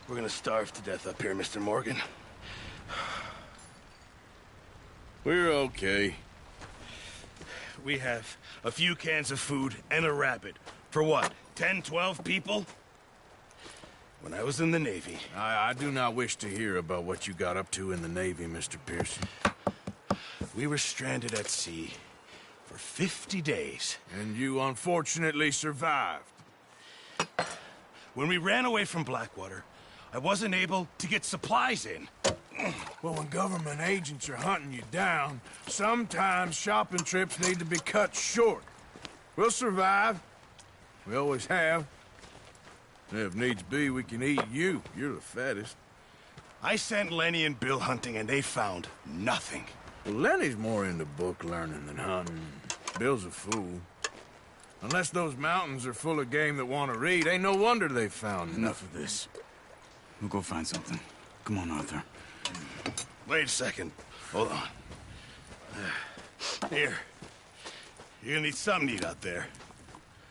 We're gonna starve to death up here, Mr. Morgan. We're okay. We have a few cans of food and a rabbit. For what, 10, 12 people? When I was in the Navy... I do not wish to hear about what you got up to in the Navy, Mr. Pearson. We were stranded at sea for 50 days. And you unfortunately survived. When we ran away from Blackwater, I wasn't able to get supplies in. Well, when government agents are hunting you down, sometimes shopping trips need to be cut short. We'll survive. We always have. If needs be, we can eat you. You're the fattest. I sent Lenny and Bill hunting, and they found nothing. Well, Lenny's more into book learning than hunting. Bill's a fool. Unless those mountains are full of game that want to read, ain't no wonder they found Enough of this. We'll go find something. Come on, Arthur. Wait a second. Hold on. Here. You're gonna need something to eat out there.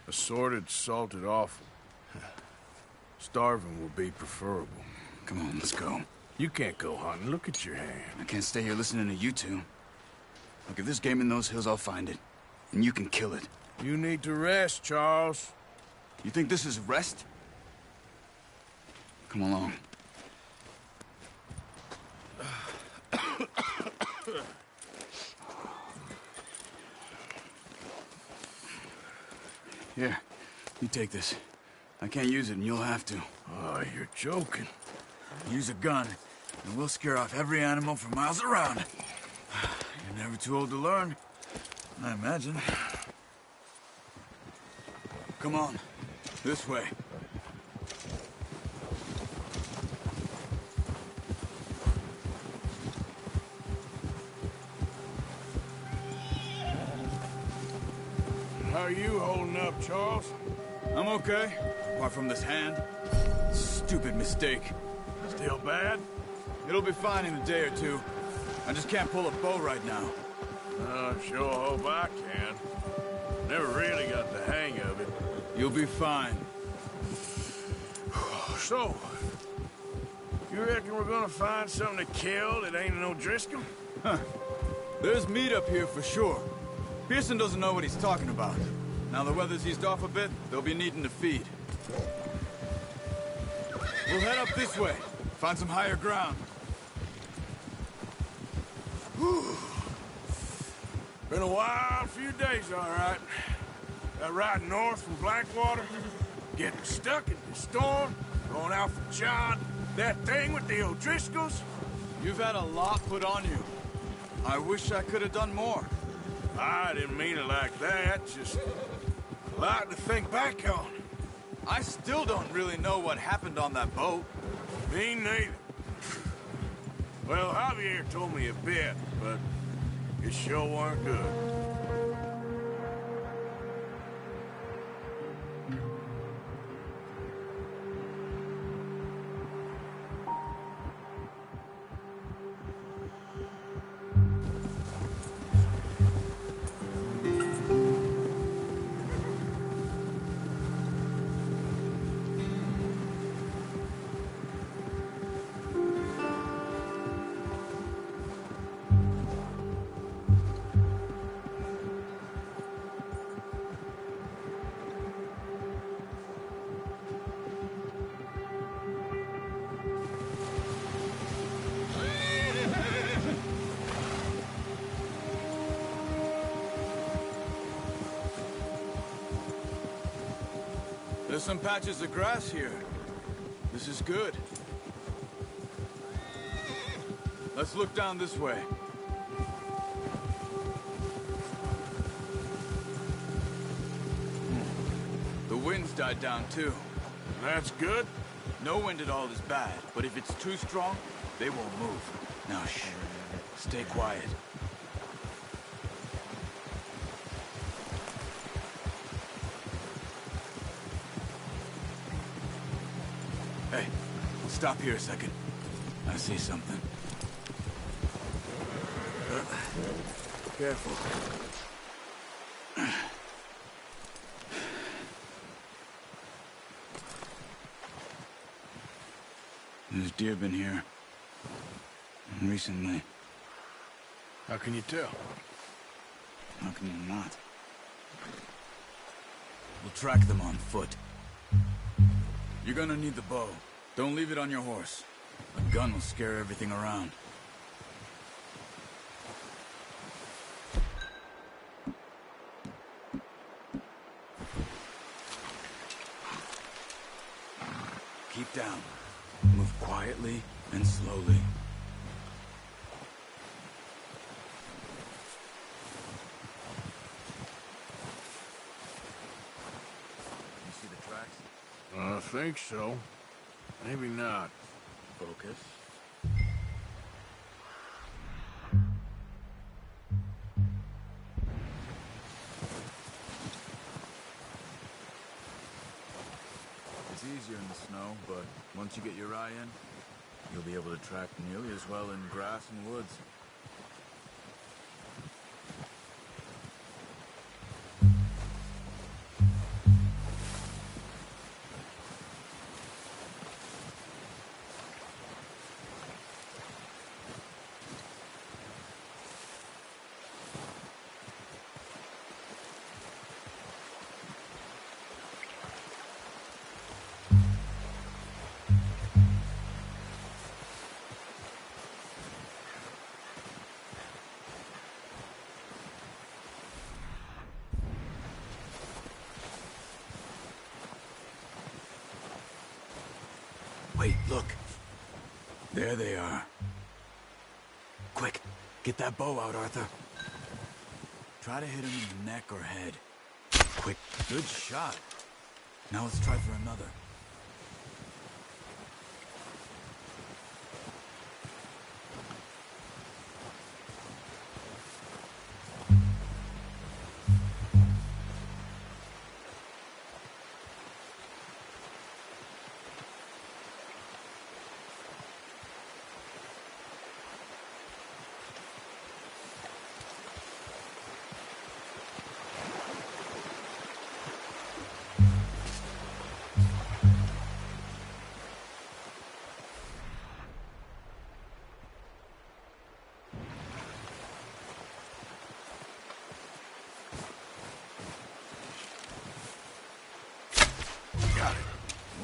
Assorted, salted offal. Starving will be preferable. Come on, let's go. You can't go hunting. Look at your hand. I can't stay here listening to you two. Look, if there's game in those hills, I'll find it. And you can kill it. You need to rest, Charles. You think this is rest? Come along. Here, you take this. I can't use it, and you'll have to. Oh, you're joking. Use a gun, and we'll scare off every animal for miles around. You're never too old to learn, I imagine. Come on, this way. How are you holding up, Charles? I'm okay, apart from this hand. Stupid mistake. Still bad? It'll be fine in a day or two. I just can't pull a bow right now. I sure hope I can. Never really got the hang of it. You'll be fine. So, you reckon we're gonna find something to kill that ain't no Driscoll? Huh. There's meat up here for sure. Pearson doesn't know what he's talking about. Now the weather's eased off a bit, they'll be needing to feed. We'll head up this way. Find some higher ground. Whew. Been a wild few days, all right. That ride north from Blackwater, getting stuck in the storm, going out for John, that thing with the O'Driscolls. You've had a lot put on you. I wish I could have done more. I didn't mean it like that, just a lot to think back on. I still don't really know what happened on that boat. Me neither. Well, Javier told me a bit, but it sure weren't good. There's some patches of grass here. This is good. Let's look down this way. The wind's died down too. That's good. No wind at all is bad, but if it's too strong, they won't move. Now shh. Stay quiet. Hey, stop here a second. I see something. Careful. There's deer been here. Recently. How can you tell? How can you not? We'll track them on foot. You're gonna need the bow. Don't leave it on your horse. A gun will scare everything around. Keep down. Move quietly and slowly. You see the tracks? I think so. Maybe not. Focus. It's easier in the snow, but once you get your eye in, you'll be able to track nearly as well in grass and woods. Wait, look. There they are. Quick, get that bow out, Arthur. Try to hit him in the neck or head. Quick, good shot. Now let's try for another.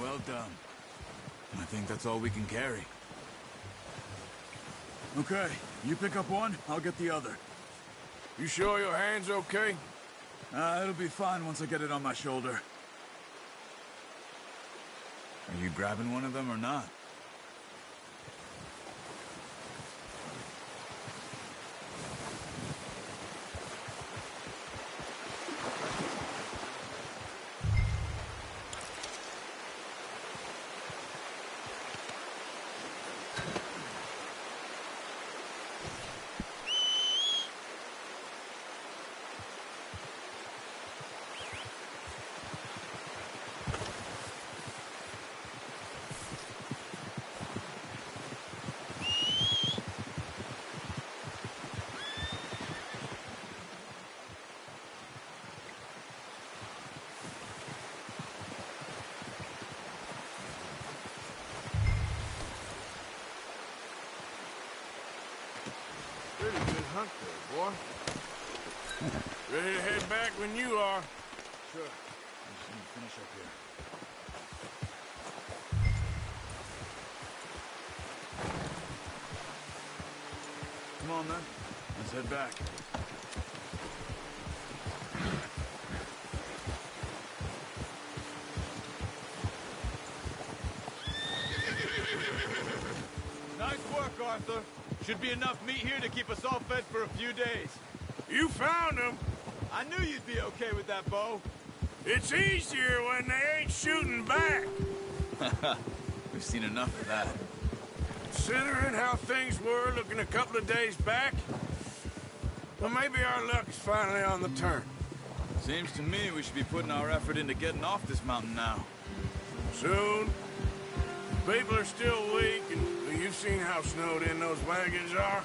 Well done. I think that's all we can carry. Okay, you pick up one, I'll get the other. You sure your hand's okay? It'll be fine once I get it on my shoulder. Are you grabbing one of them or not? Pretty good hunt there, boy. Ready to head back when you are. Sure. I just need to finish up here. Come on, then. Let's head back. Nice work, Arthur. Should be enough meat here to keep us all fed for a few days. You found him. I knew you'd be okay with that bow. It's easier when they ain't shooting back. We've seen enough of that. Considering how things were looking a couple of days back, well, maybe our luck is finally on the turn. Seems to me we should be putting our effort into getting off this mountain now. Soon. People are still weak, and you've seen how snowed in those wagons are.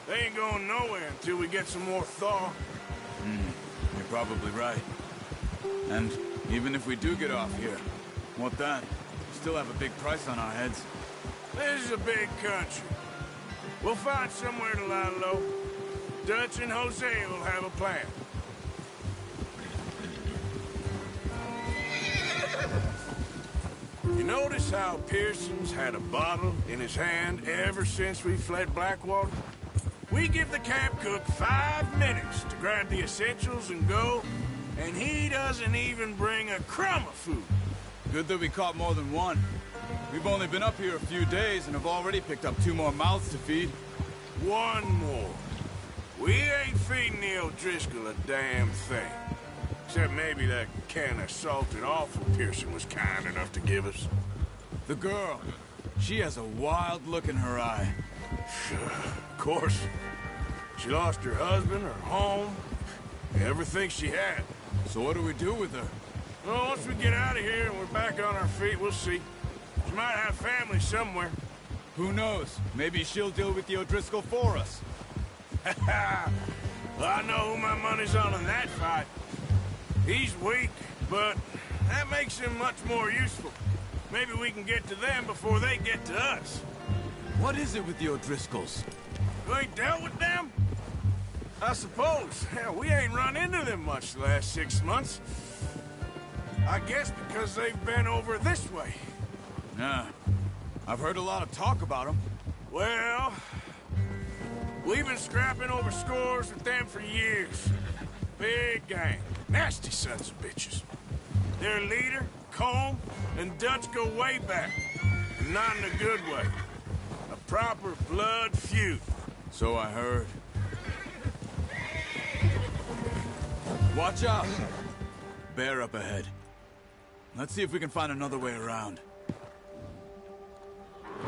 They ain't going nowhere until we get some more thaw. You're probably right. And even if we do get off here, what then? We still have a big price on our heads. This is a big country. We'll find somewhere to lie low. Dutch and Jose will have a plan. You notice how Pearson's had a bottle in his hand ever since we fled Blackwater? We give the camp cook 5 minutes to grab the essentials and go, and he doesn't even bring a crumb of food. Good that we caught more than one. We've only been up here a few days and have already picked up 2 more mouths to feed. 1 more. We ain't feeding the O'Driscoll a damn thing. Except maybe that can of salted offal Pearson was kind enough to give us. The girl, she has a wild look in her eye. Of course. She lost her husband, her home, everything she had. So what do we do with her? Well, once we get out of here and we're back on our feet, we'll see. She might have family somewhere. Who knows? Maybe she'll deal with the O'Driscoll for us. Well, I know who my money's on in that fight. He's weak, but that makes him much more useful. Maybe we can get to them before they get to us. What is it with the O'Driscolls? You ain't dealt with them? I suppose. Hell, we ain't run into them much the last 6 months. I guess because they've been over this way. Nah. I've heard a lot of talk about them. Well, we've been scrapping over scores with them for years. Big gang. Nasty sons of bitches. Their leader, Combe, and Dutch go way back. And not in a good way. A proper blood feud. So I heard. Watch out! Bear up ahead. Let's see if we can find another way around.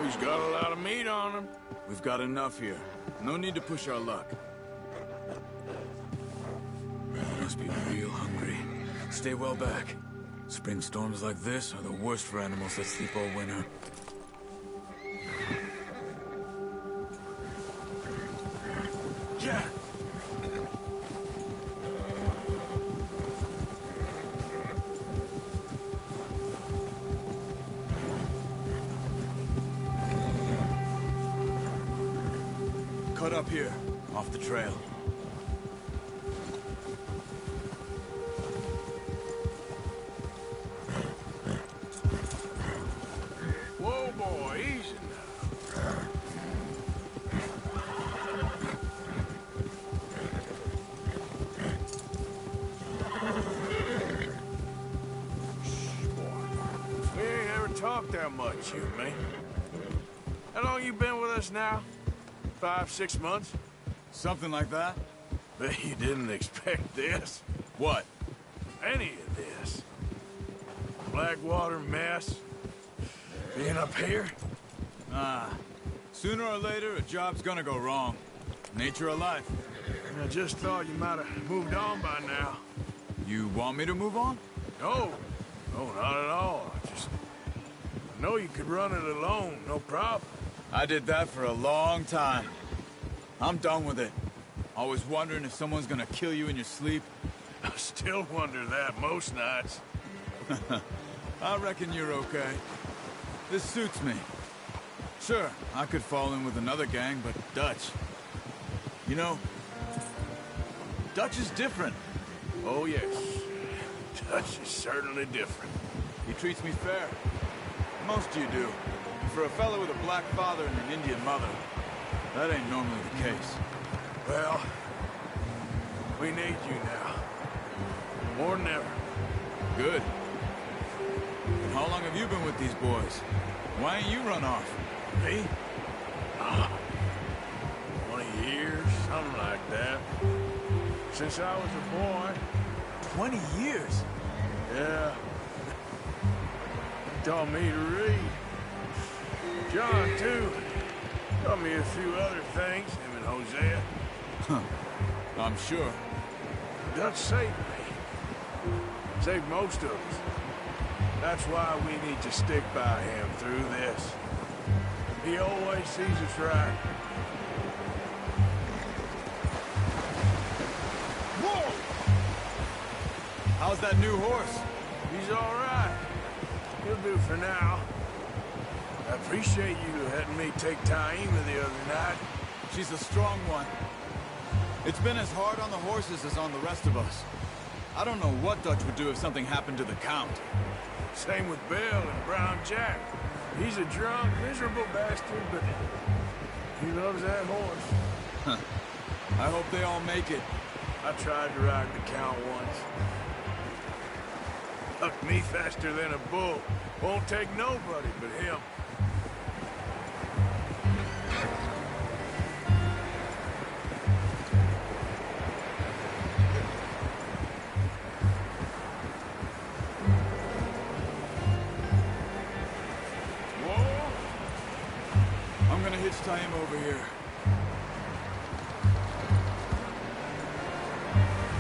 He's got a lot of meat on him. We've got enough here. No need to push our luck. Must be real hungry. Stay well back. Spring storms like this are the worst for animals that sleep all winter. Yeah. Cut up here, off the trail. Whoa, boy, easy now. Shh, boy. We ain't ever talked that much, you and me. How long you been with us now? 5, 6 months? Something like that? Bet you didn't expect this. What? Any of this. Blackwater mess. Being up here? Sooner or later, a job's gonna go wrong. Nature of life. I just thought you might have moved on by now. You want me to move on? No. No, not at all. I know you could run it alone, no problem. I did that for a long time. I'm done with it. Always wondering if someone's gonna kill you in your sleep. I still wonder that most nights. I reckon you're okay. This suits me. Sure, I could fall in with another gang, but Dutch... You know, Dutch is different. Oh, yes. Dutch is certainly different. He treats me fair. Most of you do. For a fellow with a black father and an Indian mother, that ain't normally the case. Well, we need you now. More than ever. Good. And how long have you been with these boys? Why ain't you run off? Me? 20 years, something like that. Since I was a boy. 20 years? Yeah. He taught me to read. John, too. Taught me a few other things, him and Hosea. Huh. I'm sure. Dutch saved me. Saved most of us. That's why we need to stick by him through this. He always sees us right. Whoa! How's that new horse? He's all right. He'll do for now. I appreciate you letting me take Taima the other night. She's a strong one. It's been as hard on the horses as on the rest of us. I don't know what Dutch would do if something happened to the Count. Same with Bill and Brown Jack. He's a drunk, miserable bastard, but he loves that horse. I hope they all make it. I tried to ride the Count once. Hucked me faster than a bull. Won't take nobody but him. I'm gonna hitch tie him over here.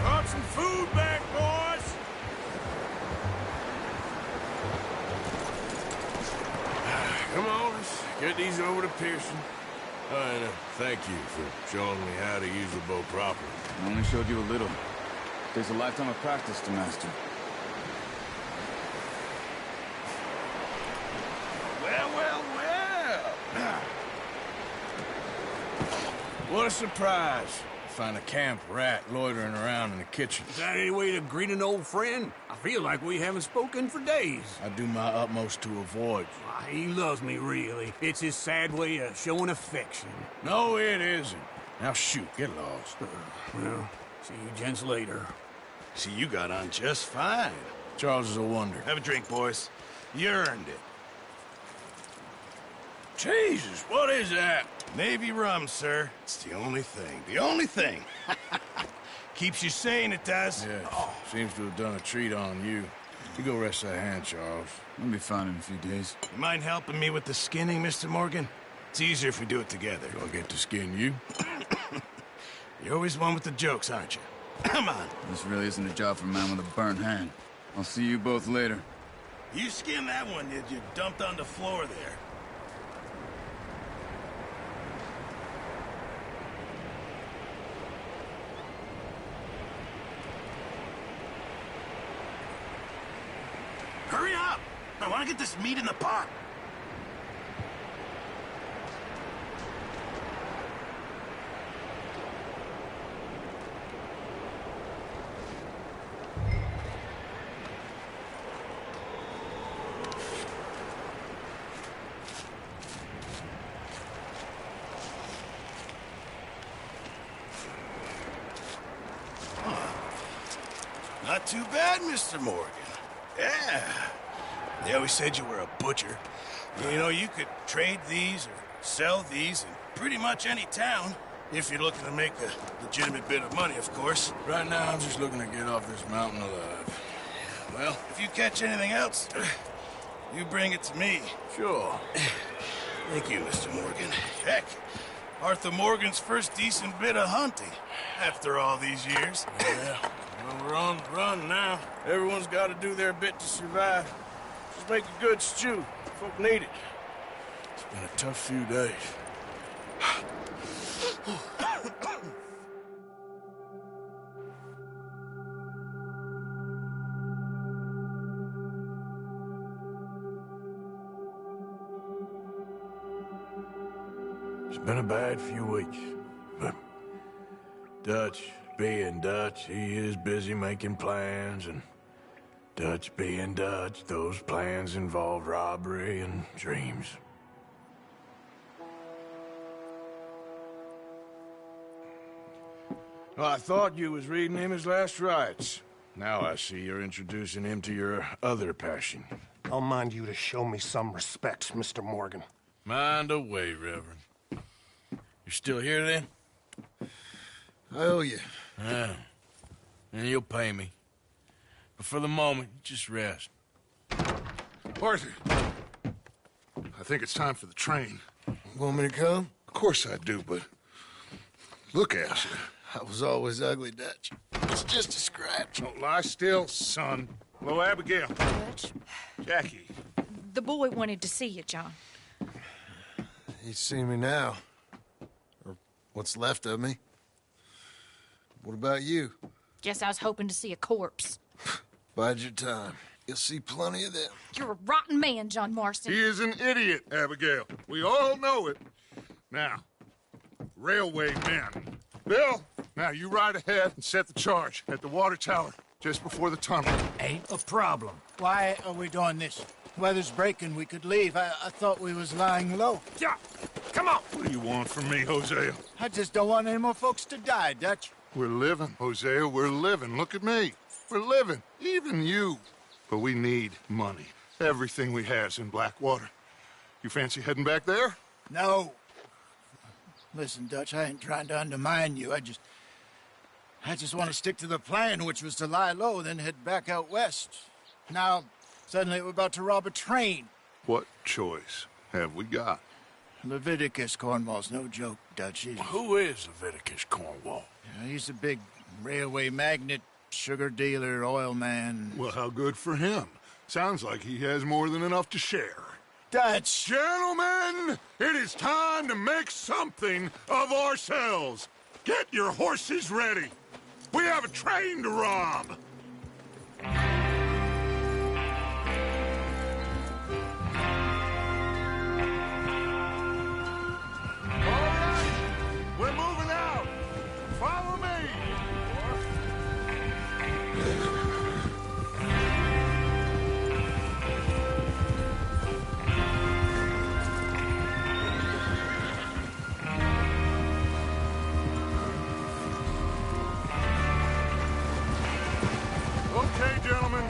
Brought some food back, boys! Come on, let's get these over to Pearson. And thank you for showing me how to use the bow properly. I only showed you a little. There's a lifetime of practice to master. Well, well, well! What a surprise. Find a camp rat loitering around in the kitchen. Is that any way to greet an old friend? I feel like we haven't spoken for days. I do my utmost to avoid you. Why, he loves me, really. It's his sad way of showing affection. No, it isn't. Now shoot, get lost. Well, see you gents later. See, you got on just fine. Charles is a wonder. Have a drink, boys. You earned it. Jesus, what is that? Navy rum, sir. It's the only thing. The only thing. Keeps you sane, it does. Yeah, seems to have done a treat on you. You go rest that hand, Charles. I'll be fine in a few days. You mind helping me with the skinning, Mr. Morgan? It's easier if we do it together. Do I get to skin you? You're always one with the jokes, aren't you? Come on. This really isn't a job for a man with a burnt hand. I'll see you both later. You skinned that one, did you? Dumped on the floor there. Hurry up! I want to get this meat in the pot. Not too bad, Mr. Morgan. Yeah. They always said you were a butcher. You know, you could trade these or sell these in pretty much any town. If you're looking to make a legitimate bit of money, of course. Right now, I'm just looking to get off this mountain alive. Well, if you catch anything else, you bring it to me. Sure. Thank you, Mr. Morgan. Heck, Arthur Morgan's first decent bit of hunting after all these years. Yeah. Well, we're on the run now. Everyone's got to do their bit to survive. Just make a good stew. Folk need it. It's been a tough few days. It's been a bad few weeks, but Dutch being Dutch, he is busy making plans, and Dutch being Dutch, those plans involve robbery and dreams. Well, I thought you was reading him his last rites. Now I see you're introducing him to your other passion. I'll mind you to show me some respect, Mr. Morgan. Mind away, Reverend. You're still here, then? I owe you. Yeah. And you'll pay me. But for the moment, just rest. Arthur, I think it's time for the train. Want me to come? Of course I do, but look at you. I was always ugly, Dutch. It's just a scratch. Don't lie still, son. Hello, Abigail. Dutch, Jackie. the boy wanted to see you, John. He's seen me now. Or what's left of me. What about you? Guess I was hoping to see a corpse. Bide your time. You'll see plenty of them. You're a rotten man, John Marston. He is an idiot, Abigail. We all know it. Now, railway men. Bill, now you ride ahead and set the charge at the water tower just before the tunnel. Ain't a problem. Why are we doing this? Weather's breaking. We could leave. I thought we was lying low. Yeah, come on. What do you want from me, Hosea? I just don't want any more folks to die, Dutch. We're living, Hosea. We're living. Look at me. We're living. Even you. But we need money. Everything we has in Blackwater. You fancy heading back there? No. Listen, Dutch, I ain't trying to undermine you. I just want to stick to the plan, which was to lie low, then head back out west. Now, suddenly we're about to rob a train. What choice have we got? Leviticus Cornwall's no joke, Dutch. Who is Leviticus Cornwall? He's a big railway magnate, sugar dealer, oil man. Well, how good for him. Sounds like he has more than enough to share. Dutch! Gentlemen, it is time to make something of ourselves. Get your horses ready. We have a train to rob. All right, we're moving out. Follow me. Okay, gentlemen,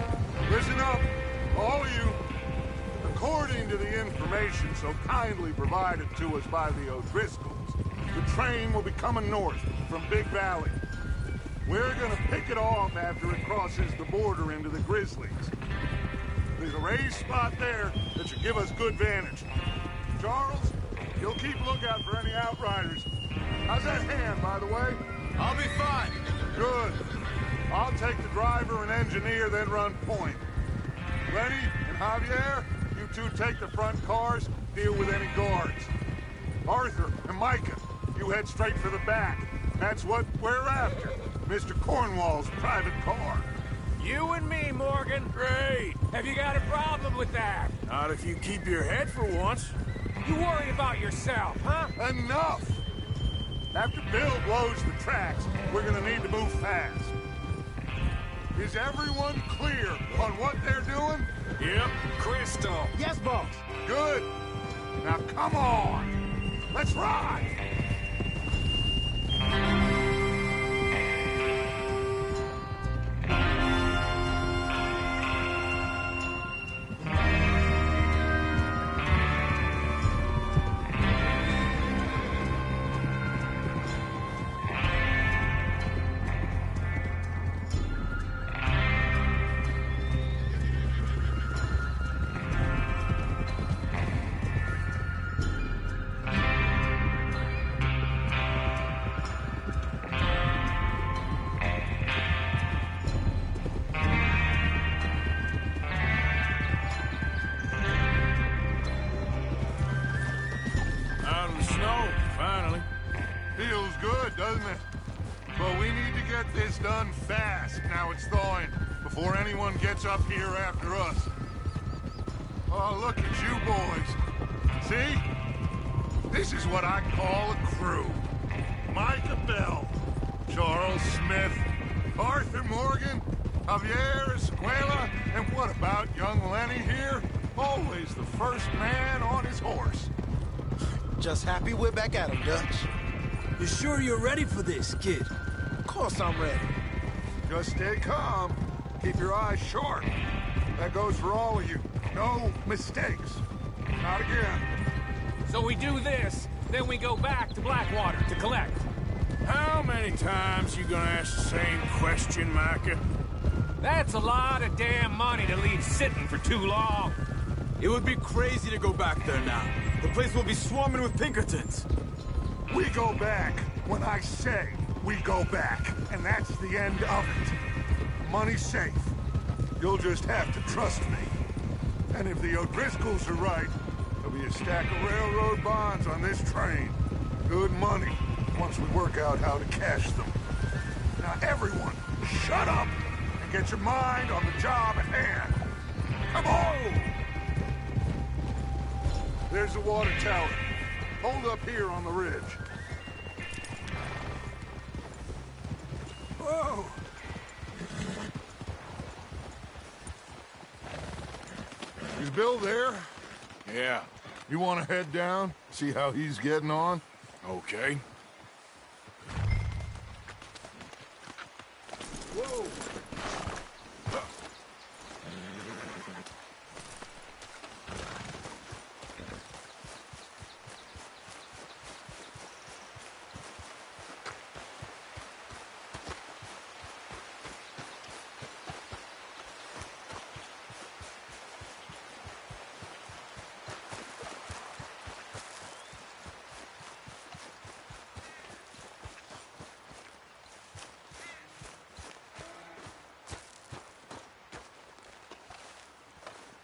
listen up, all of you. According to the information so kindly provided to us by the O'Driscolls, the train will be coming north from Big Valley. We're gonna pick it off after it crosses the border into the Grizzlies. There's a raised spot there that should give us good vantage. Charles, you'll keep lookout for any outriders. How's that hand, by the way? I'll be fine. Good. I'll take the driver and engineer, then run point. Lenny and Javier, you two take the front cars, deal with any guards. Arthur and Micah, you head straight for the back. That's what we're after. Mr. Cornwall's private car. You and me, Morgan. Great. Have you got a problem with that? Not if you keep your head for once. You worry about yourself, huh? Enough! After Bill blows the tracks, we're gonna need to move fast. Is everyone clear on what they're doing? Yep. Crystal. Yes, boss. Good. Now come on. Let's ride. Out in the snow, finally. Feels good, doesn't it? But we need to get this done fast now it's thawing, before anyone gets up here after us. Oh, look at you boys. See? This is what I call a crew. Micah Bell, Charles Smith, Arthur Morgan, Javier Escuela, and what about young Lenny here? Always the first man on his horse. Just happy we're back at him, Dutch. You sure you're ready for this, kid? Of course I'm ready. Just stay calm. Keep your eyes sharp. That goes for all of you. No mistakes. Not again. So we do this, then we go back to Blackwater to collect. How many times you gonna ask the same question, Micah? That's a lot of damn money to leave sitting for too long. It would be crazy to go back there now. The place will be swarming with Pinkertons. We go back when I say we go back, and that's the end of it. Money's safe. You'll just have to trust me. And if the O'Driscolls are right, there'll be a stack of railroad bonds on this train. Good money, once we work out how to cash them. Now everyone, shut up and get your mind on the job at hand. Come on! There's the water tower. Hold up here on the ridge. Whoa! Is Bill there? Yeah, You want to head down? See how he's getting on? okay. Whoa!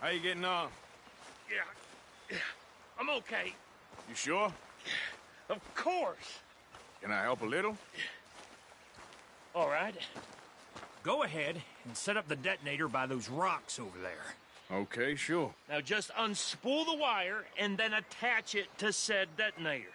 How you getting on? Yeah, I'm okay. You sure? Of course. Can I help a little? All right. Go ahead and set up the detonator by those rocks over there. Okay, sure. Now just unspool the wire and then attach it to said detonator.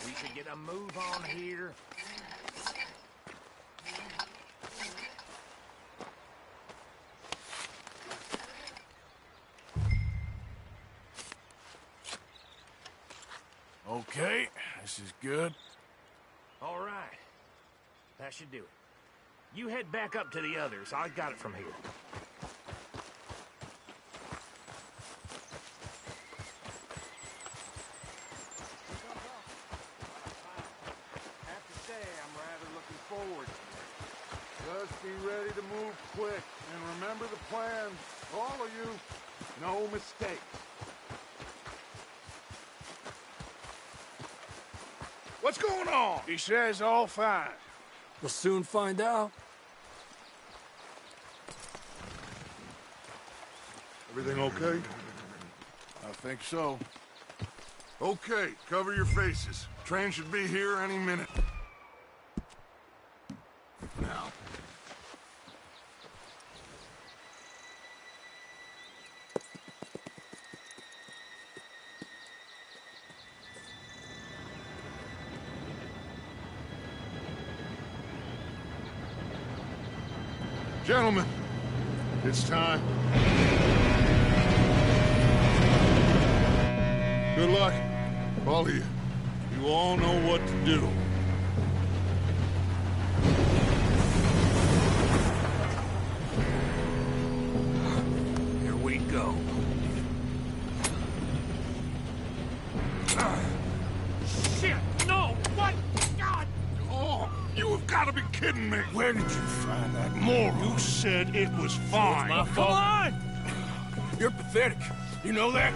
We should get a move on here. Okay, this is good. All right. That should do it. You head back up to the others. I got it from here. Have to say, I'm rather looking forward. Just be ready to move quick. And remember the plan. All of you, no mistakes. What's going on? He says all fine. We'll soon find out. Everything okay? I think so. Okay, cover your faces. Train should be here any minute. Now. Gentlemen, it's time. Good luck, all of you. You all know what to do. Here we go. Shit! No! What? God! Oh, you have got to be kidding me. Where did you find that moron? You said it was fine. My Come fault. on! You're pathetic. You know that?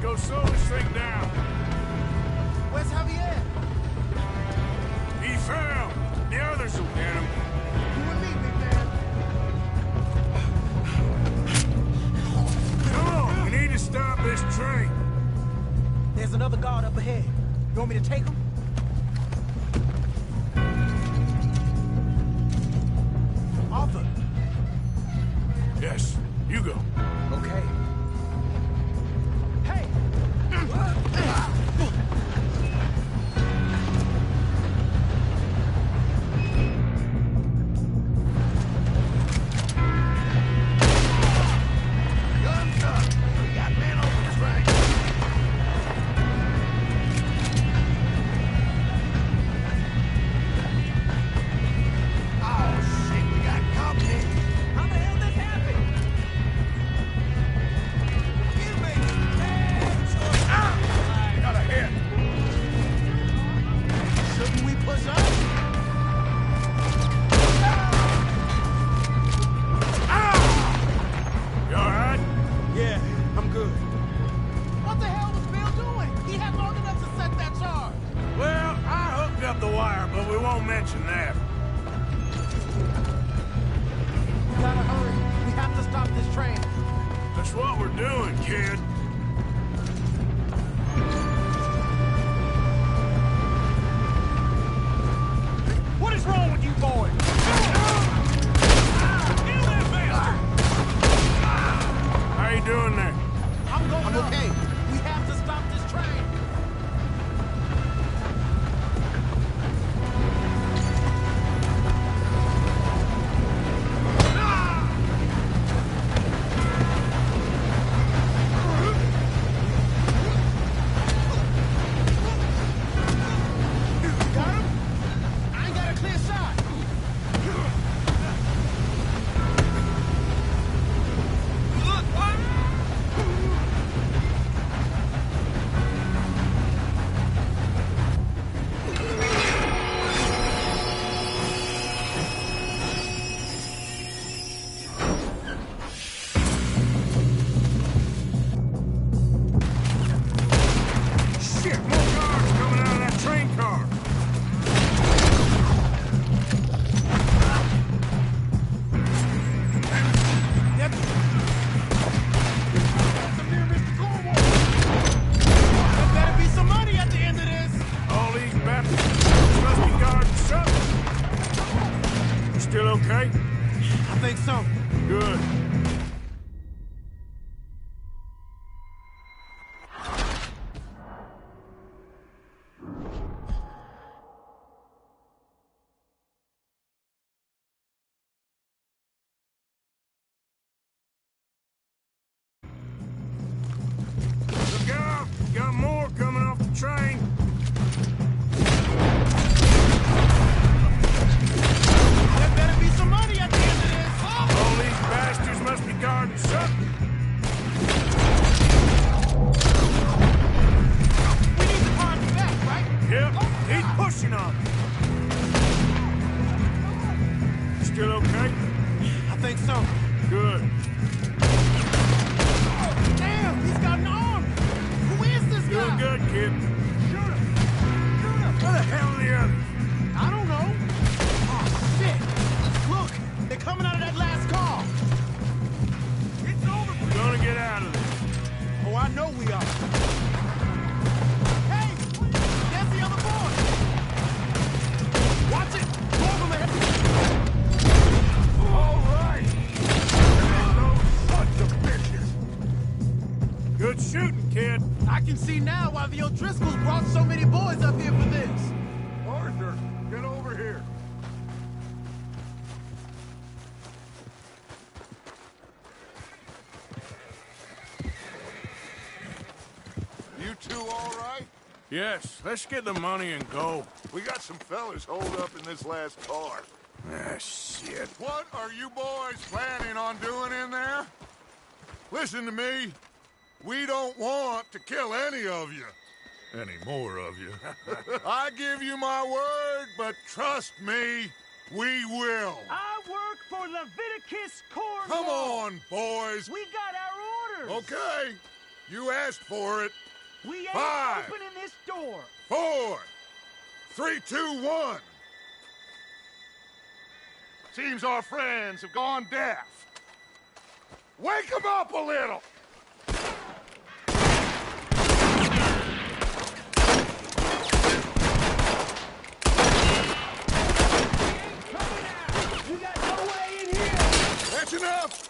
Let's go slow this thing down. Where's Javier? He fell. The others will get him. You and me, big man. Come on, we need to stop this train. There's another guard up ahead. You want me to take him? Arthur. Yes, you go. Okay. Hey! Guns up! We got men on the train! Oh, shit, we got company! How the hell this happened? Got a hit. Shouldn't we push up? You all right? Yeah, I'm good. What the hell was Bill doing? He had long enough to set that charge. Well, I hooked up the wire, but we won't mention that. We gotta hurry. We have to stop this train. That's what we're doing, kid. What is wrong with you boys? How you doing there? I'm okay. We have to stop this train. Got him? I ain't got a clear shot. Shit, more cars coming out of that train car. There better be some money at the end of this. All these bastards must be guarding something. You still okay? I think so. Good. Look out! Got more coming off the train. There better be some money at the end of this. All these bastards must be guarding something. We need the car in the back, right? Yep, he's pushing on me. Still okay? I think so. Good. Damn, he's got an arm. Who is this Doing guy? good, kid. Shoot him. Shoot him. Where the hell are the others? I don't know. Oh, shit. Look, they're coming out of that last car. It's over. We're gonna get out of this. Oh, I know we are. Hey, there's the other boy. Watch it. More of them ahead. All right. Those sons of bitches. Good shooting, kid. I can see now why the O'Driscolls brought so many boys up here for this. Arthur, get over here. You two all right? Yes, let's get the money and go. We got some fellas holed up in this last car. Ah, shit. What are you boys planning on doing in there? Listen to me. We don't want to kill any of you. Any more of you. I give you my word, but trust me, we will. I work for Leviticus Cornwall. Come on, boys. We got our orders. Okay. You asked for it. We ain't 5, opening this door. 4, 3, 2, 1. Seems our friends have gone deaf. Wake them up a little! That's enough!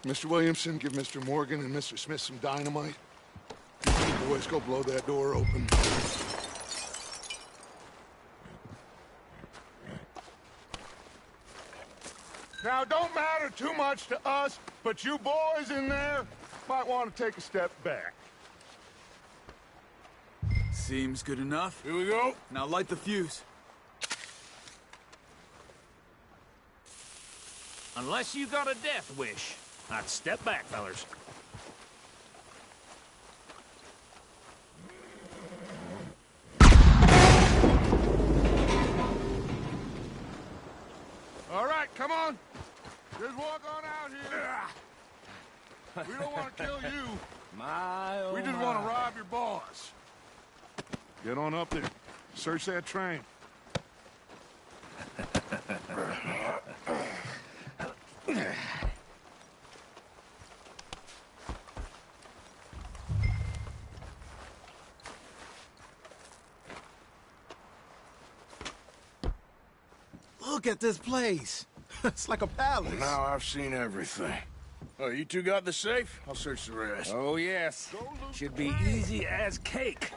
Mr. Williamson, give Mr. Morgan and Mr. Smith some dynamite. You boys go blow that door open. Now, it don't matter too much to us, but you boys in there might want to take a step back. Seems good enough. Here we go. Now light the fuse. Unless you got a death wish, I'd step back, fellers. All right, come on. Just walk on out here. We don't want to kill you. We just want to rob your boss. Get on up there. Search that train. Look at this place. It's like a palace. Now I've seen everything. Oh, you two got the safe? I'll search the rest. Oh, yes. Should be easy as cake.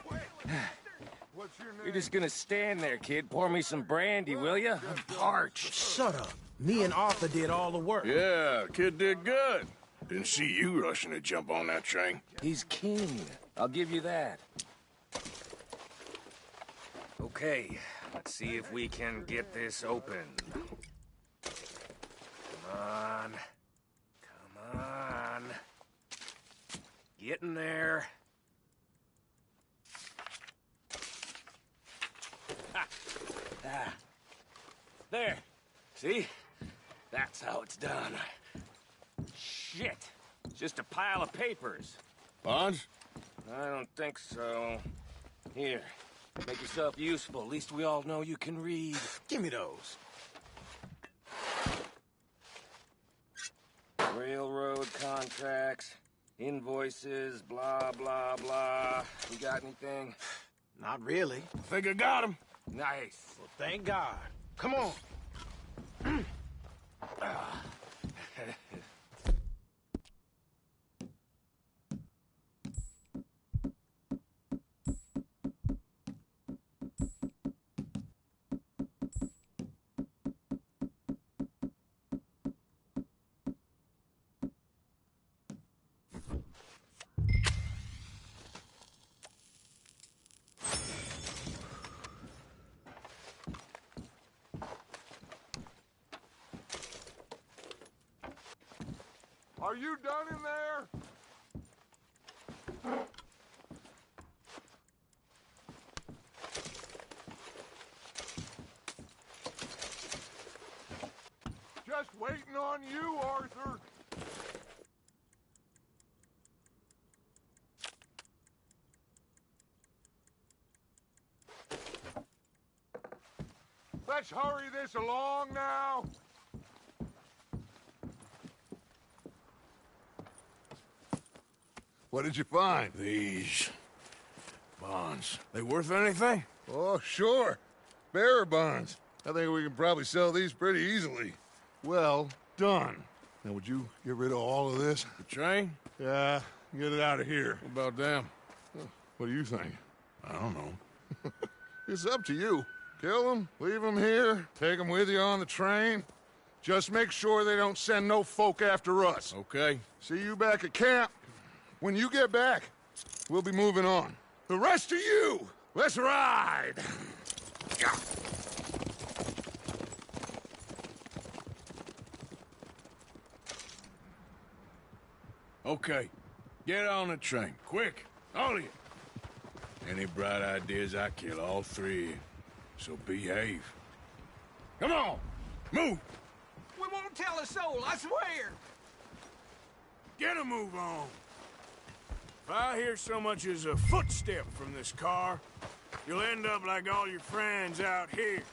What's your name? You're just gonna stand there, kid. Pour me some brandy, will ya? I'm parched. Shut up. Me and Arthur did all the work. Yeah, kid did good. Didn't see you rushing to jump on that train. He's keen. I'll give you that. Okay, let's see if we can get this open. Come on. Come on. Get in there. Ha. Ah. There. See? That's how it's done. Shit. It's just a pile of papers. Bonds? I don't think so. Here. Make yourself useful. At least we all know you can read. Give me those. Railroad contracts, invoices, blah, blah, blah. You got anything? Not really. Think I got him. Nice. Well, thank God. Come on. Are you done in there? Just waiting on you, Arthur. Let's hurry this along now. What did you find? These bonds. They worth anything? Oh, sure. Bearer bonds. I think we can probably sell these pretty easily. Well done. Now, would you get rid of all of this? The train? Yeah, get it out of here. What about them? What do you think? I don't know. It's up to you. Kill them, leave them here, take them with you on the train. Just make sure they don't send no folk after us. Okay. See you back at camp. When you get back, we'll be moving on. The rest of you, let's ride! Okay. Get on the train. Quick. All of you. Any bright ideas, I kill all three of you. So behave. Come on! Move! We won't tell a soul, I swear. Get a move on! If I hear so much as a footstep from this car, you'll end up like all your friends out here.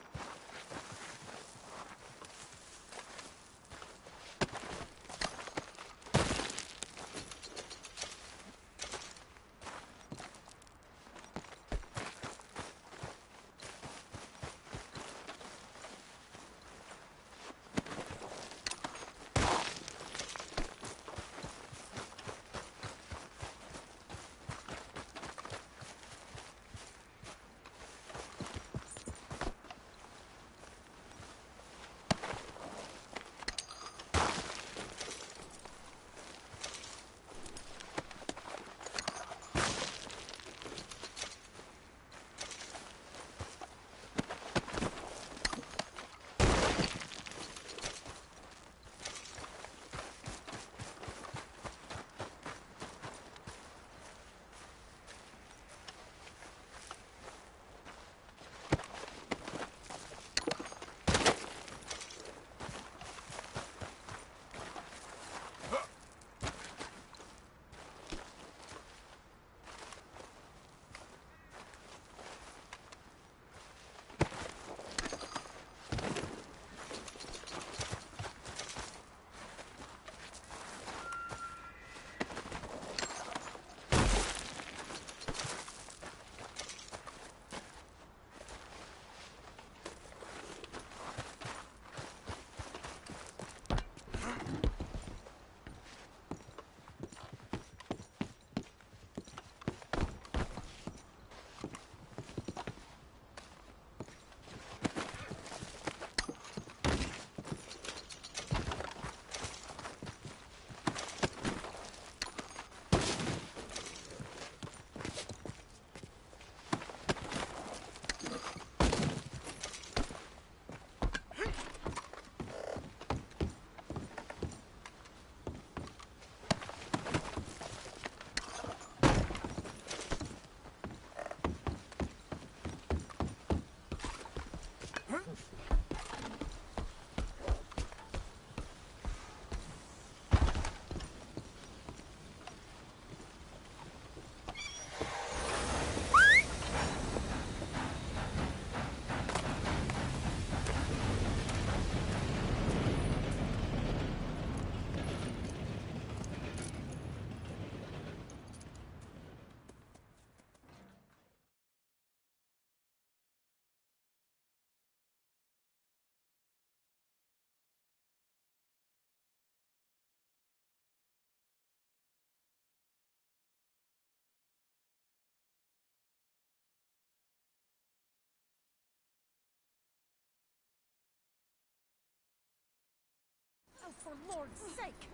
Oh, for Lord's sake!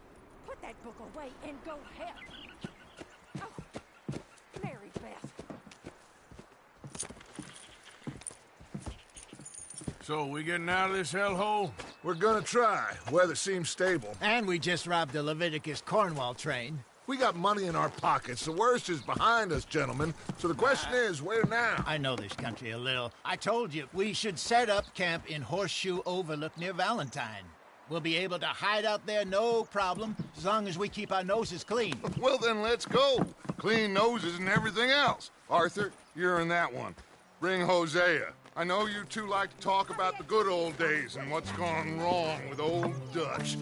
Put that book away and go help! Oh, Mary Beth. So, we getting out of this hellhole? We're gonna try. Weather seems stable. And we just robbed the Leviticus Cornwall train. We got money in our pockets. The worst is behind us, gentlemen. So the question is, where now? I know this country a little. I told you, we should set up camp in Horseshoe Overlook near Valentine. We'll be able to hide out there no problem, as long as we keep our noses clean. Well, then let's go. Clean noses and everything else. Arthur, you're in that one. Bring Hosea. I know you two like to talk about the good old days and what's gone wrong with old Dutch.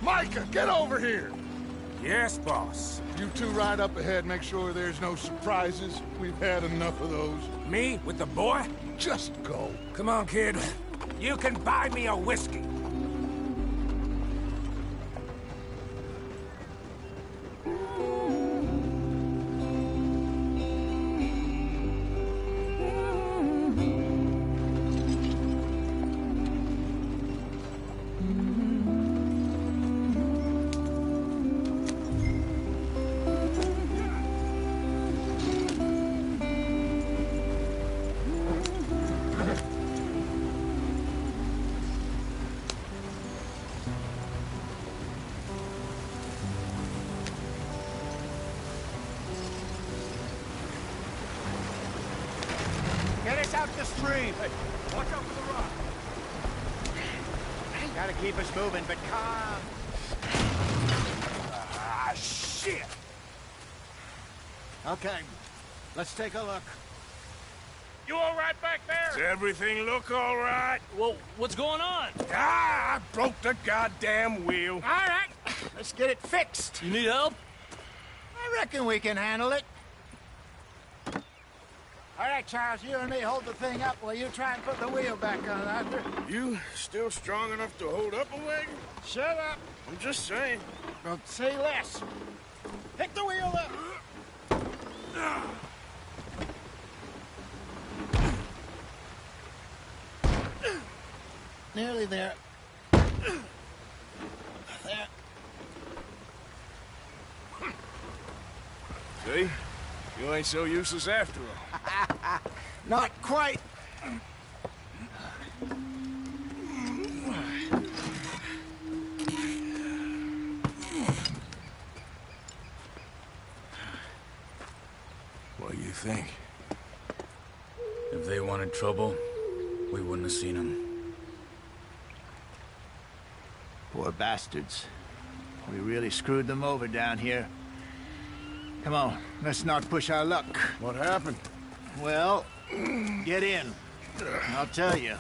Micah, get over here! Yes, boss. You two ride up ahead, make sure there's no surprises. We've had enough of those. Me with the boy? Just go. Come on, kid. You can buy me a whiskey. Get us out the stream. Hey, watch out for the rock. Gotta keep us moving, but calm. Ah, shit! Okay, let's take a look. You all right back there? Does everything look all right? Well, what's going on? Ah, I broke the goddamn wheel. All right, let's get it fixed. You need help? I reckon we can handle it. All right, Charles, you and me hold the thing up while you try and put the wheel back on, Arthur. You still strong enough to hold up a wagon? Shut up. I'm just saying. Don't say less. Pick the wheel up. Nearly there. There. See? You ain't so useless after all. Not quite. What do you think? If they wanted trouble, we wouldn't have seen them. Poor bastards. We really screwed them over down here. Come on, let's not push our luck. What happened? Well, get in. I'll tell you.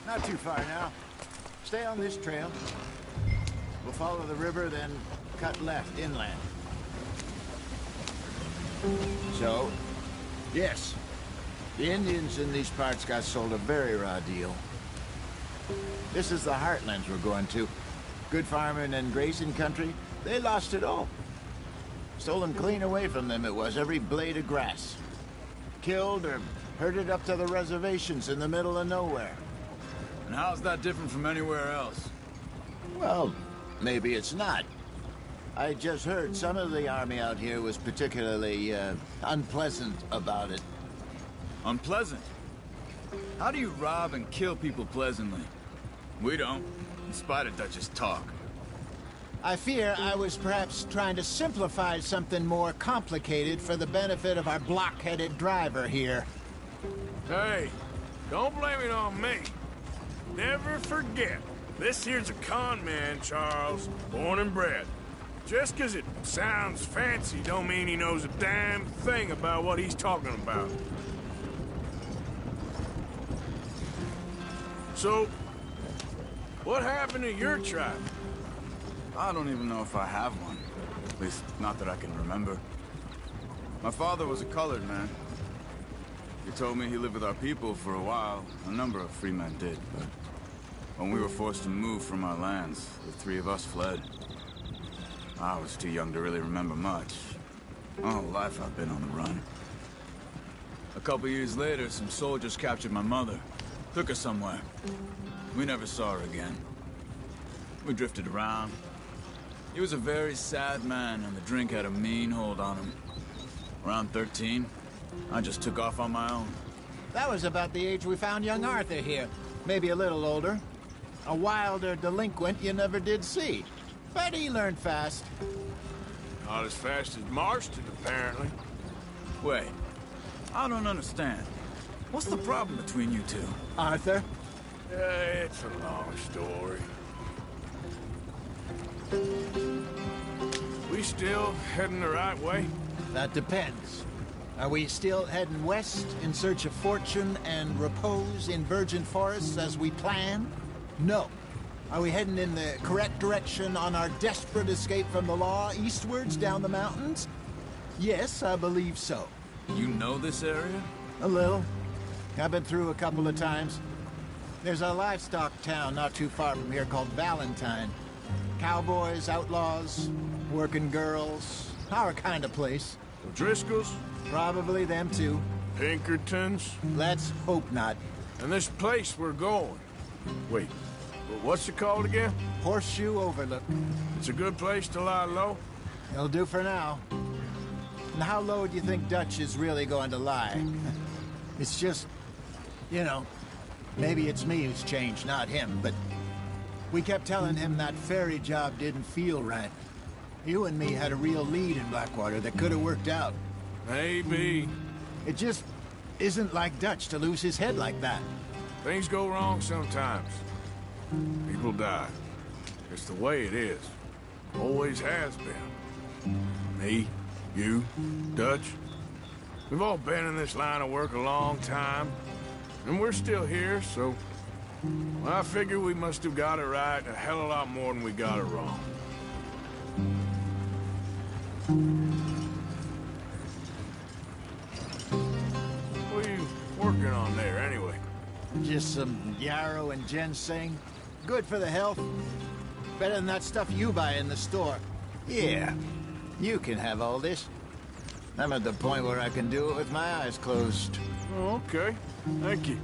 Not too far now. Stay on this trail. We'll follow the river, then cut left inland. So, yes, the Indians in these parts got sold a very raw deal. This is the heartlands we're going to. Good farming and grazing country, they lost it all. Stolen clean away from them it was, every blade of grass. Killed or herded up to the reservations in the middle of nowhere. And how's that different from anywhere else? Well, maybe it's not. I just heard some of the army out here was particularly, unpleasant about it. Unpleasant? How do you rob and kill people pleasantly? We don't, in spite of Dutch's talk. I fear I was perhaps trying to simplify something more complicated for the benefit of our block-headed driver here. Hey, don't blame it on me. Never forget, this here's a con man, Charles, born and bred. Just 'cause it sounds fancy don't mean he knows a damn thing about what he's talking about. So, what happened to your tribe? I don't even know if I have one. At least, not that I can remember. My father was a colored man. He told me he lived with our people for a while. A number of free men did, but when we were forced to move from our lands, the three of us fled. I was too young to really remember much. My whole life I've been on the run. A couple years later, some soldiers captured my mother. Took her somewhere. We never saw her again. We drifted around. He was a very sad man, and the drink had a mean hold on him. Around 13, I just took off on my own. That was about the age we found young Arthur here. Maybe a little older. A wilder delinquent you never did see. But he learned fast. Not as fast as Marston, apparently. Wait, I don't understand. What's the problem between you two? Arthur? It's a long story. We still heading the right way? That depends. Are we still heading west in search of fortune and repose in virgin forests as we planned? No. Are we heading in the correct direction on our desperate escape from the law eastwards down the mountains? Yes, I believe so. You know this area? A little. I've been through a couple of times. There's a livestock town not too far from here called Valentine. Cowboys, outlaws, working girls, our kind of place. Driscoll's? Probably them too. Pinkertons? Let's hope not. And this place we're going. Wait, what's it called again? Horseshoe Overlook. It's a good place to lie low? It'll do for now. And how low do you think Dutch is really going to lie? It's just, you know, maybe it's me who's changed, not him, but we kept telling him that ferry job didn't feel right. You and me had a real lead in Blackwater that could have worked out. Maybe. It just isn't like Dutch to lose his head like that. Things go wrong sometimes. People die. It's the way it is. Always has been. Me, you, Dutch. We've all been in this line of work a long time. And we're still here, so... well, I figure we must have got it right a hell of a lot more than we got it wrong. What are you working on there, anyway? Just some yarrow and ginseng. Good for the health. Better than that stuff you buy in the store. Yeah, you can have all this. I'm at the point where I can do it with my eyes closed. Oh, okay. Thank you.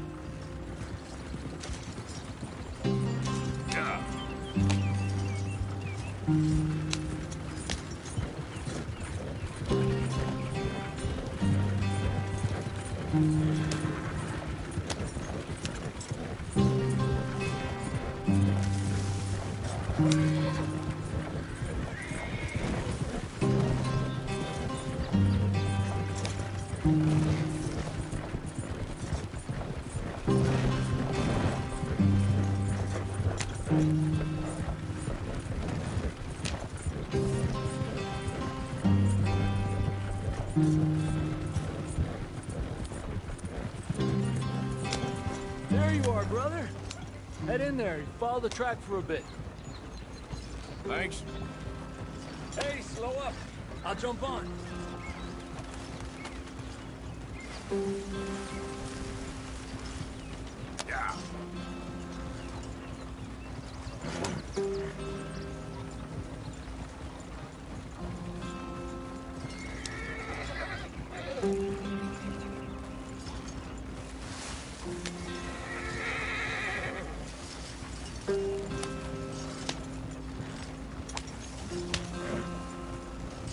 There you are, brother. Head in there and follow the track for a bit. Thanks. Hey, slow up. I'll jump on. Yeah.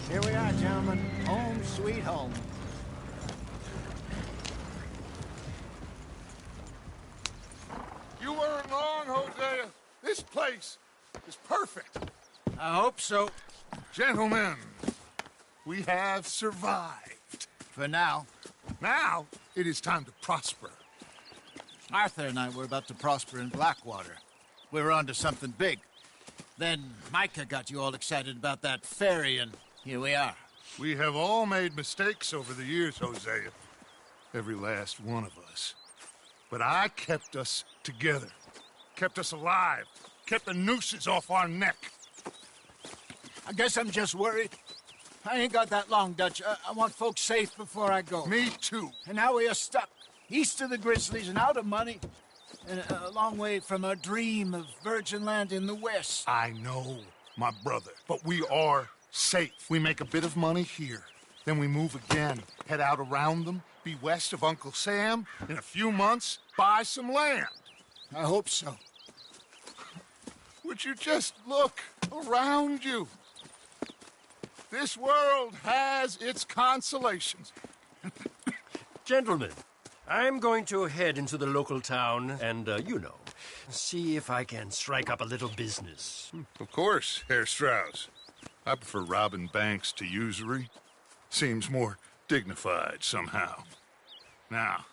Here we are, gentlemen. Home sweet home. You weren't wrong, Hosea. This place is perfect. I hope so. Gentlemen, we have survived. For now. Now, it is time to prosper. Arthur and I were about to prosper in Blackwater. We were on to something big. Then Micah got you all excited about that ferry, and here we are. We have all made mistakes over the years, Hosea. Every last one of us. But I kept us together. Kept us alive. Kept the nooses off our neck. I guess I'm just worried. I ain't got that long, Dutch. I want folks safe before I go. Me too. And now we are stuck. East of the Grizzlies and out of money. And a long way from our dream of virgin land in the west. I know, my brother. But we are safe. We make a bit of money here. Then we move again. Head out around them. Be west of Uncle Sam. In a few months, buy some land. I hope so. Would you just look around you? This world has its consolations. Gentlemen, I'm going to head into the local town and, you know, see if I can strike up a little business. Of course, Herr Strauss. I prefer robbing banks to usury. Seems more dignified somehow. Now,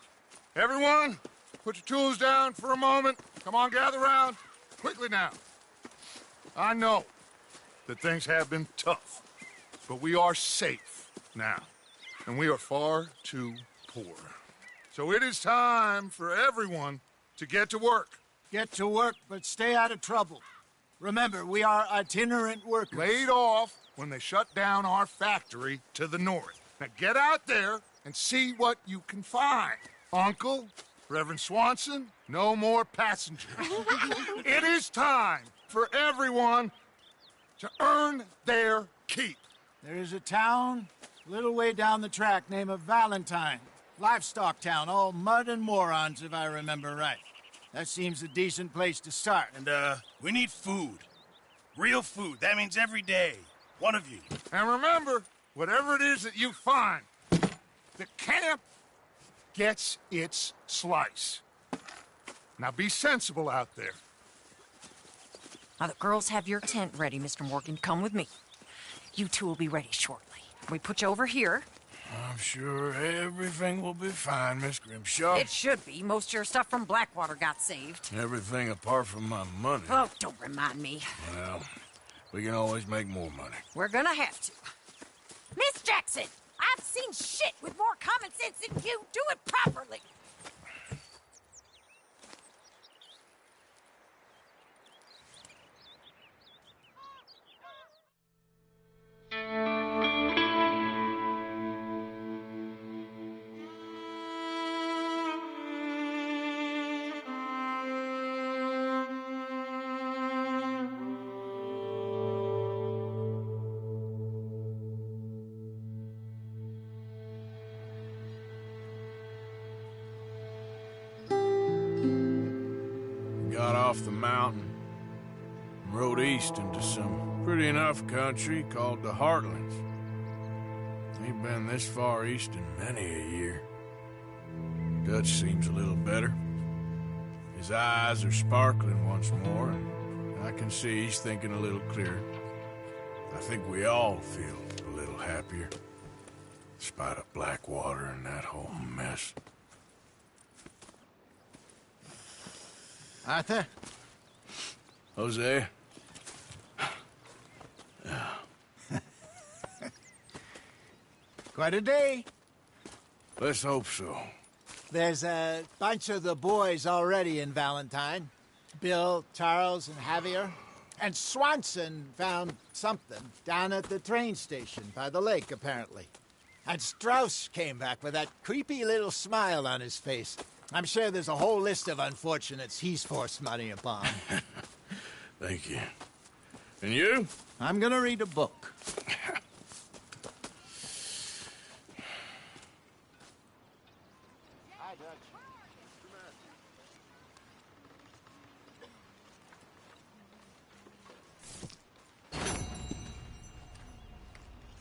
everyone, put your tools down for a moment. Come on, gather round. Quickly now. I know that things have been tough, but we are safe now. and we are far too poor. So it is time for everyone to get to work. Get to work, but stay out of trouble. Remember, we are itinerant workers. Laid off when they shut down our factory to the north. Now get out there and see what you can find. Uncle, Reverend Swanson, no more passengers. It is time for everyone to earn their keep. There is a town a little way down the track named Valentine. Livestock town, all mud and morons, if I remember right. That seems a decent place to start. And, we need food. Real food. That means every day. One of you. And remember, whatever it is that you find, the camp gets its slice. Now be sensible out there. Now the girls have your tent ready, Mr. Morgan. Come with me. You two will be ready shortly. We put you over here. I'm sure everything will be fine, Miss Grimshaw. It should be. Most of your stuff from Blackwater got saved. Everything apart from my money. Oh, don't remind me. Well, we can always make more money. We're gonna have to. Miss Jackson, I've seen shit with more common sense than you. Do it properly. Got off the mountain and rode east into some pretty enough country called the Heartlands. Ain't been this far east in many a year. Dutch seems a little better. His eyes are sparkling once more, and I can see he's thinking a little clearer. I think we all feel a little happier, despite of Blackwater and that whole mess. Arthur? Jose? Quite a day. Let's hope so. There's a bunch of the boys already in Valentine. Bill, Charles, and Javier. And Swanson found something down at the train station by the lake, apparently. And Strauss came back with that creepy little smile on his face. I'm sure there's a whole list of unfortunates he's forced money upon. Thank you. And you? I'm gonna read a book. Hi, Dutch.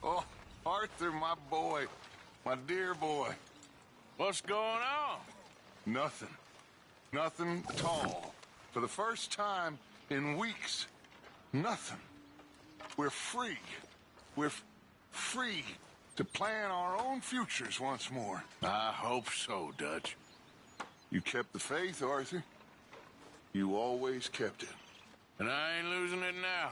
Oh, Arthur, my boy. My dear boy. What's going on? Nothing. Nothing at all. For the first time in weeks, nothing. We're free. We're free to plan our own futures once more. I hope so, Dutch. You kept the faith, Arthur. You always kept it. And I ain't losing it now.